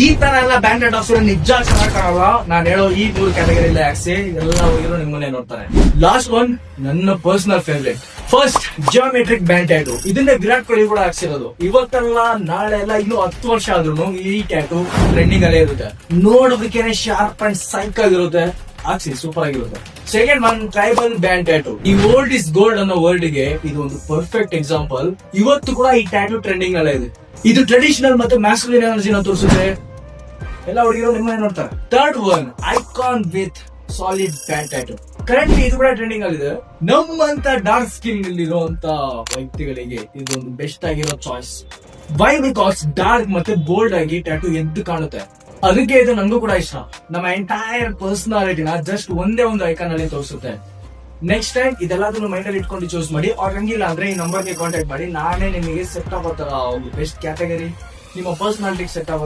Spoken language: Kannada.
ಈ ತರ ಎಲ್ಲ ಬ್ಯಾಂಡೆಡ್ ಹಾಕ್ಸಿದ್ರೆ ನಿಜ ಚೆನ್ನಾಗ್ ಕಾಣಲ್ಲ. ನಾನು ಹೇಳೋ ಈ 3 ಕ್ಯಾಟಗರಿಯಲ್ಲಿ ಹಾಕ್ಸಿ ಎಲ್ಲ ಹೋಗಿರೋ ನಿಮ್ಮನ್ನೇ ನೋಡ್ತಾರೆ. ಲಾಸ್ಟ್ ಒನ್ ನನ್ನ personal favourite. First geometric band tattoo. ಇದನ್ನೇ ವಿರಾಟ್ ಕೊಹ್ಲಿ ಕೂಡ ಹಾಕ್ಸಿರೋದು. ಇವತ್ತೆಲ್ಲ ನಾಳೆ ಎಲ್ಲ ಇನ್ನು 10 ವರ್ಷ ಆದ್ರೂ ಈ ಟ್ಯಾಟೂ ಟ್ರೆಂಡಿಂಗ್ ಅಲ್ಲೇ ಇರುತ್ತೆ. ನೋಡೋದಕ್ಕೆ ಶಾರ್ಪ್ ಅಂಡ್ ಸೈಕ್ ಆಗಿರುತ್ತೆ. ಹಾಕ್ಸಿ, ಸೂಪರ್ ಆಗಿರುತ್ತೆ. Second one tribal band tattoo. ಈ ಓಲ್ಡ್ ಇಸ್ ಗೋಲ್ಡ್ ಅನ್ನೋ ವರ್ಡ್ ಗೆ ಇದು ಒಂದು ಪರ್ಫೆಕ್ಟ್ ಎಕ್ಸಾಂಪಲ್. ಇವತ್ತು ಕೂಡ ಈ ಟ್ಯಾಟೂ ಟ್ರೆಂಡಿಂಗ್ ಅಲ್ಲೇ ಇದೆ. ಇದು ಟ್ರೆಡಿಷನಲ್ ಮತ್ತೆ ಮ್ಯಾಸ್ಕುಲಿನ್ ಎನರ್ಜಿನ ತೋರಿಸುತ್ತೆ. ಎಲ್ಲ ಹುಡುಗಿರು ನಿಮ್ಮನ್ನೇ ನೋಡ್ತಾರೆ. Third one icon with solid band tattoo. Currently ಇದು ಕೂಡ ಟ್ರೆಂಡಿಂಗ್ ಆಗಿದೆ. ನಮ್ಮಂತ ಡಾರ್ಕ್ ಸ್ಕಿನ್ ಇರುವಂತ ವ್ಯಕ್ತಿಗಳಿಗೆ ಇದೊಂದು ಬೆಸ್ಟ್ ಆಗಿರೋ ಚಾಯ್ಸ್. ವೈ? ಬಿಕಾಸ್ ಡಾರ್ಕ್ ಮತ್ತೆ ಬೋಲ್ಡ್ ಆಗಿ ಟ್ಯಾಟೂ ಎದ್ದು ಕಾಣುತ್ತೆ. ಅದಕ್ಕೆ ಇದು ನಂಗೂ ಕೂಡ ಇಷ್ಟ. ನಮ್ಮ ಎಂಟೈರ್ ಪರ್ಸನಾಲಿಟಿನ ಜಸ್ಟ್ ಒಂದೇ ಒಂದು ಐಕಾನ್ ಅಲ್ಲಿ ತೋರಿಸುತ್ತೆ. ನೆಕ್ಸ್ಟ್ ಟೈಮ್ ಇದೆಲ್ಲದನ್ನು ಮೈಂಡ್ ಅಲ್ಲಿ ಇಟ್ಕೊಂಡು ಚೂಸ್ ಮಾಡಿ. ಅವ್ರ ಹಂಗಿಲ್ಲ ಅಂದ್ರೆ ಈ ನಂಬರ್ಗೆ ಕಾಂಟ್ಯಾಕ್ಟ್ ಮಾಡಿ. ನಾನೇ ನಿಮಗೆ ಸೆಟ್ ಆಗೋ ತರ ಒಂದು ಬೆಸ್ಟ್ ಕ್ಯಾಟಗರಿ ನಿಮ್ಮ ಪರ್ಸನಾಲಿಟಿ ಸೆಟ್ ಆಗೋ